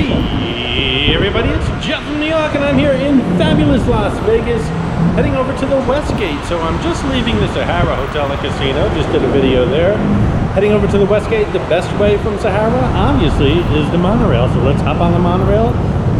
Hey everybody, it's Jeff from Yawk and I'm here in fabulous Las Vegas heading over to the Westgate. So I'm just leaving the Sahara Hotel and Casino, just did a video there. Heading over to the Westgate. The best way from Sahara obviously is the monorail. So let's hop on the monorail,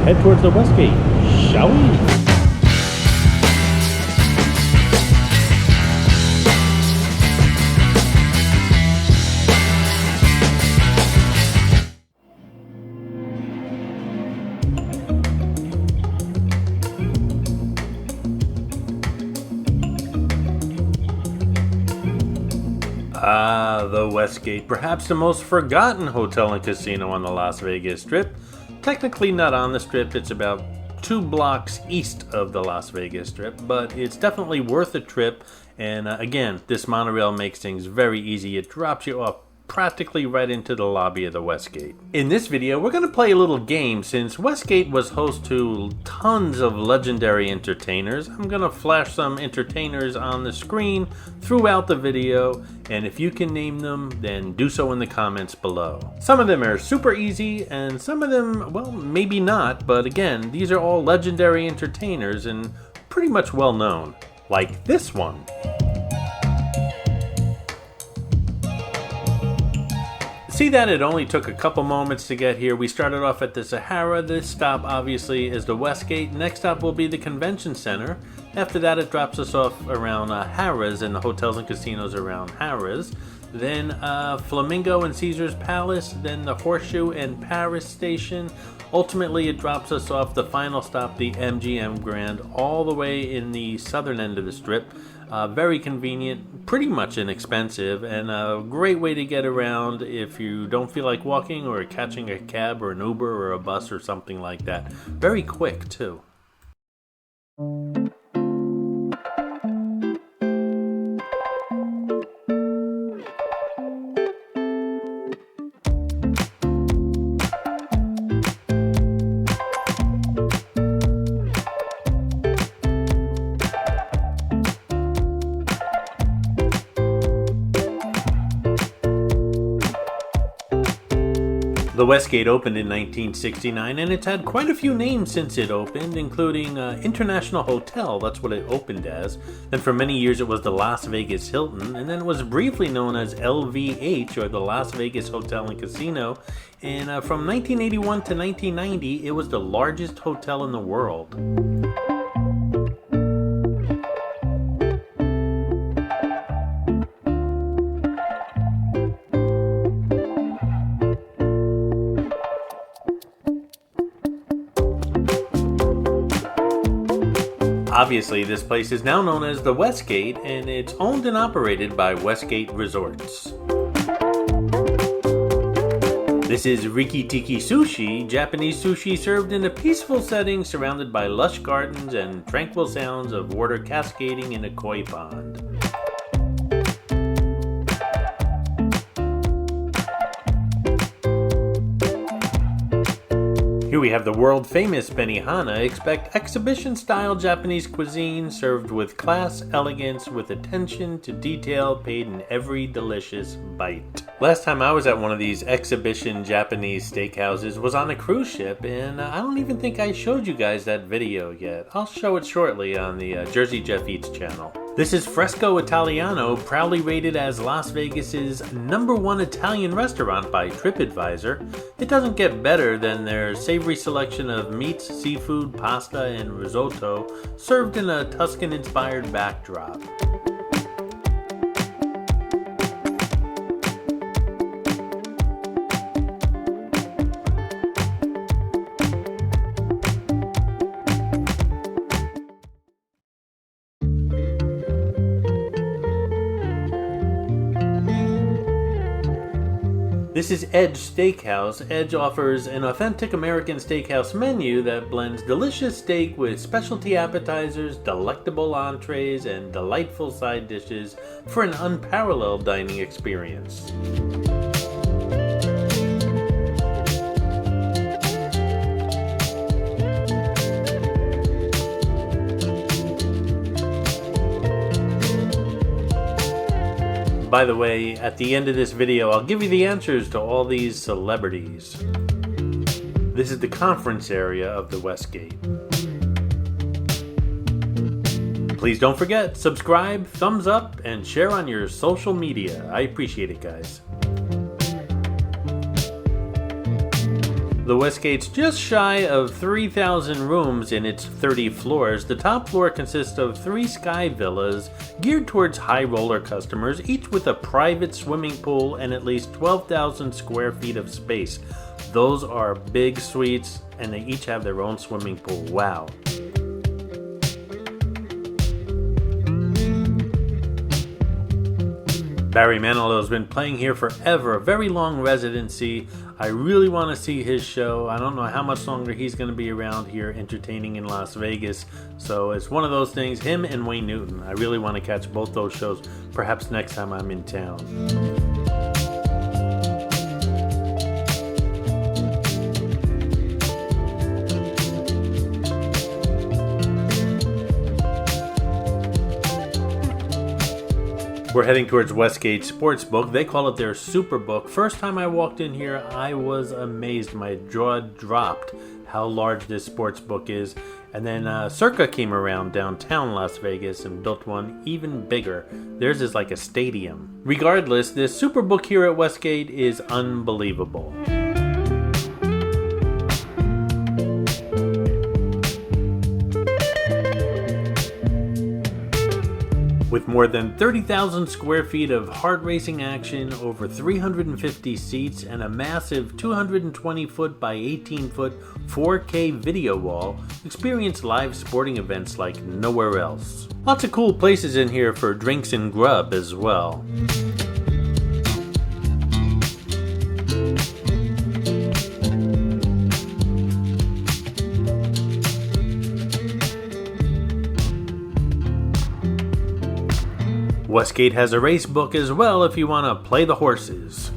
head towards the Westgate, shall we? The Westgate, perhaps the most forgotten hotel and casino on the Las Vegas Strip. Technically not on the Strip, it's about 2 blocks east of the Las Vegas Strip, but it's definitely worth a trip. And again, this monorail makes things very easy. It drops you off practically right into the lobby of the Westgate. In this video, we're going to play a little game. Since Westgate was host to tons of legendary entertainers, I'm going to flash some entertainers on the screen throughout the video, and if you can name them, then do so in the comments below. Some of them are super easy, and some of them, well, maybe not, but again, these are all legendary entertainers and pretty much well known. Like this one. See that it only took a couple moments to get here. We started off at the Sahara. This stop obviously is the Westgate. Next stop will be the Convention Center. After that it drops us off around Harrah's and the hotels and casinos around Harrah's. Then Flamingo and Caesar's Palace. Then the Horseshoe and Paris Station. Ultimately it drops us off the final stop, the MGM Grand, all the way in the southern end of the Strip. Very convenient, pretty much inexpensive, and a great way to get around if you don't feel like walking or catching a cab or an Uber or a bus or something like that. Very quick too. The Westgate opened in 1969, and it's had quite a few names since it opened, including International Hotel, that's what it opened as. Then for many years it was the Las Vegas Hilton, and then it was briefly known as LVH, or the Las Vegas Hotel and Casino. And from 1981 to 1990, it was the largest hotel in the world. Obviously, this place is now known as the Westgate, and it's owned and operated by Westgate Resorts. This is Riki Tiki Sushi, Japanese sushi served in a peaceful setting surrounded by lush gardens and tranquil sounds of water cascading in a koi pond. Here we have the world-famous Benihana. Expect exhibition-style Japanese cuisine served with class, elegance, with attention to detail paid in every delicious bite. Last time I was at one of these exhibition Japanese steakhouses was on a cruise ship, and I don't even think I showed you guys that video yet. I'll show it shortly on the Jersey Jeff Eats channel. This is Fresco Italiano, proudly rated as Las Vegas's #1 Italian restaurant by TripAdvisor. It doesn't get better than their savory selection of meats, seafood, pasta, and risotto, served in a Tuscan-inspired backdrop. This is Edge Steakhouse. Edge offers an authentic American steakhouse menu that blends delicious steak with specialty appetizers, delectable entrees, and delightful side dishes for an unparalleled dining experience. By the way, at the end of this video, I'll give you the answers to all these celebrities. This is the conference area of the Westgate. Please don't forget, subscribe, thumbs up, and share on your social media. I appreciate it, guys. The Westgate's just shy of 3,000 rooms in its 30 floors. The top floor consists of 3 sky villas geared towards high roller customers, each with a private swimming pool and at least 12,000 square feet of space. Those are big suites, and they each have their own swimming pool. Wow. Barry Manilow has been playing here forever, a very long residency. I really want to see his show. I don't know how much longer he's going to be around here entertaining in Las Vegas. So it's one of those things, him and Wayne Newton. I really want to catch both those shows, perhaps next time I'm in town. We're heading towards Westgate Sportsbook. They call it their Superbook. First time I walked in here, I was amazed. My jaw dropped how large this sportsbook is. And then Circa came around downtown Las Vegas and built one even bigger. Theirs is like a stadium. Regardless, this Superbook here at Westgate is unbelievable. With more than 30,000 square feet of hard racing action, over 350 seats, and a massive 220-foot by 18-foot 4K video wall, experience live sporting events like nowhere else. Lots of cool places in here for drinks and grub as well. Westgate has a race book as well if you want to play the horses.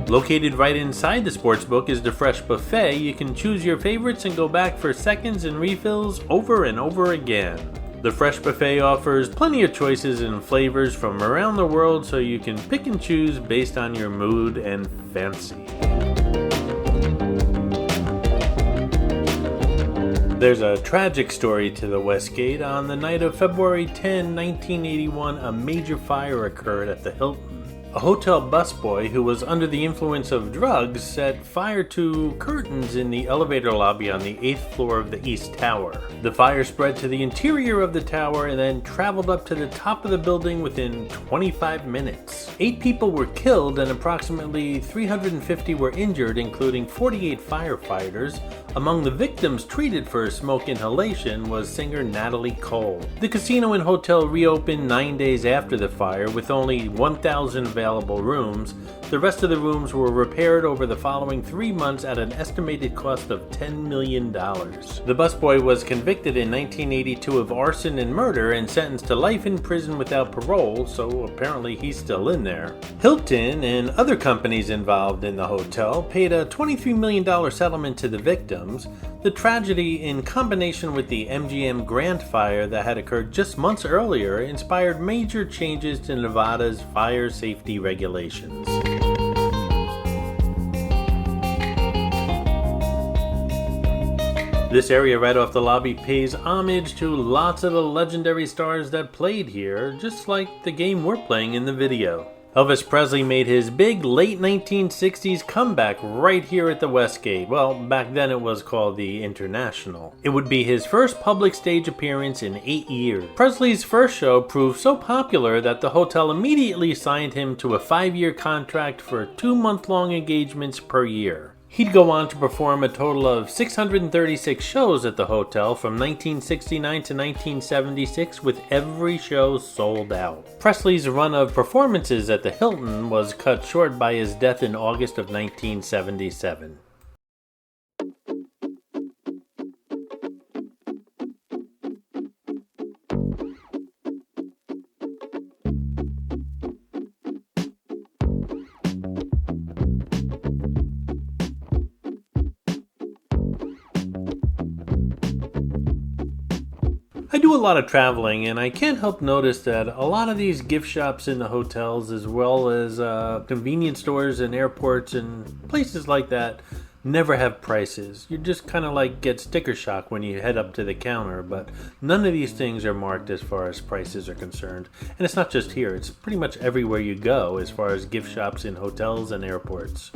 Located right inside the sportsbook is the Fresh Buffet. You can choose your favorites and go back for seconds and refills over and over again. The Fresh Buffet offers plenty of choices and flavors from around the world, so you can pick and choose based on your mood and fancy. There's a tragic story to the Westgate. On the night of February 10, 1981, a major fire occurred at the Hilton. A hotel busboy who was under the influence of drugs set fire to curtains in the elevator lobby on the 8th floor of the East Tower. The fire spread to the interior of the tower and then traveled up to the top of the building within 25 minutes. 8 people were killed and approximately 350 were injured, including 48 firefighters. Among the victims treated for smoke inhalation was singer Natalie Cole. The casino and hotel reopened 9 days after the fire with only 1,000 available rooms. The rest of the rooms were repaired over the following 3 months at an estimated cost of $10 million. The busboy was convicted in 1982 of arson and murder and sentenced to life in prison without parole, so apparently he's still in there. Hilton and other companies involved in the hotel paid a $23 million settlement to the victims. The tragedy, in combination with the MGM Grant fire that had occurred just months earlier, inspired major changes to Nevada's fire safety regulations. This area right off the lobby pays homage to lots of the legendary stars that played here, just like the game we're playing in the video. Elvis Presley made his big late 1960s comeback right here at the Westgate. Well, back then it was called the International. It would be his first public stage appearance in 8 years. Presley's first show proved so popular that the hotel immediately signed him to a 5-year contract for 2-month-long engagements per year. He'd go on to perform a total of 636 shows at the hotel from 1969 to 1976, with every show sold out. Presley's run of performances at the Hilton was cut short by his death in August of 1977. do a lot of traveling, and I can't help notice that a lot of these gift shops in the hotels, as well as convenience stores and airports and places like that, never have prices. You just kind of like get sticker shock when you head up to the counter, but none of these things are marked as far as prices are concerned. And it's not just here, it's pretty much everywhere you go as far as gift shops in hotels and airports.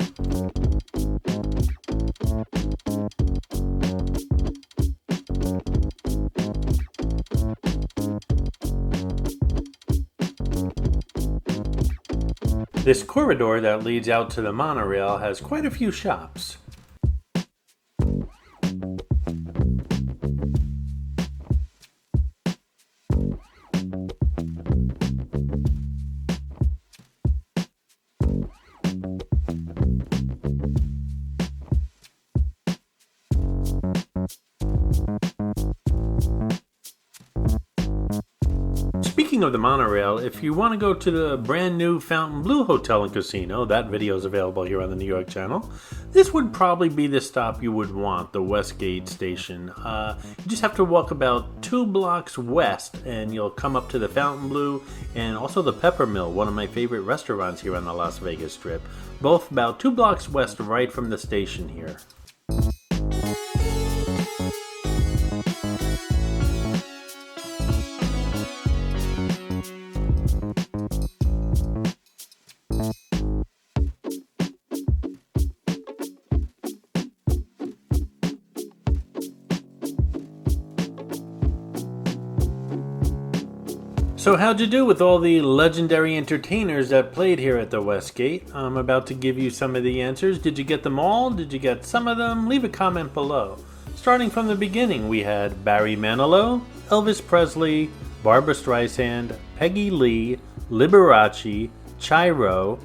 This corridor that leads out to the monorail has quite a few shops. Speaking of the monorail, if you want to go to the brand new Fontainebleau Hotel and Casino, that video is available here on the New York channel, this would probably be the stop you would want, the Westgate station. You just have to walk about 2 blocks west and you'll come up to the Fontainebleau and also the Peppermill, one of my favorite restaurants here on the Las Vegas Strip. Both about 2 blocks west right from the station here. So how'd you do with all the legendary entertainers that played here at the Westgate? I'm about to give you some of the answers. Did you get them all? Did you get some of them? Leave a comment below. Starting from the beginning, we had Barry Manilow, Elvis Presley, Barbra Streisand, Peggy Lee, Liberace, Chiro,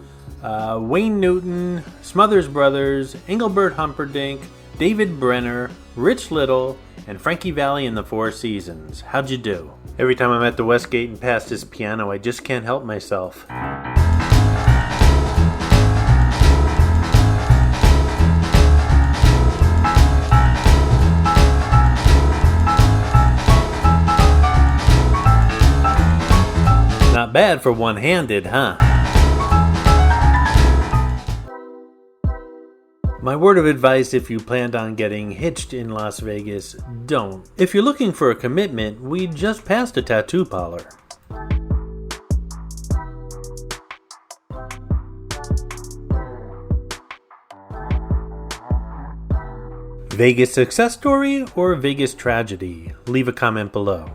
Wayne Newton, Smothers Brothers, Engelbert Humperdinck, David Brenner, Rich Little, and Frankie Valli and the Four Seasons. How'd you do? Every time I'm at the Westgate and pass this piano, I just can't help myself. Not bad for one-handed, huh? My word of advice if you planned on getting hitched in Las Vegas, don't. If you're looking for a commitment, we just passed a tattoo parlor. Vegas success story or Vegas tragedy? Leave a comment below.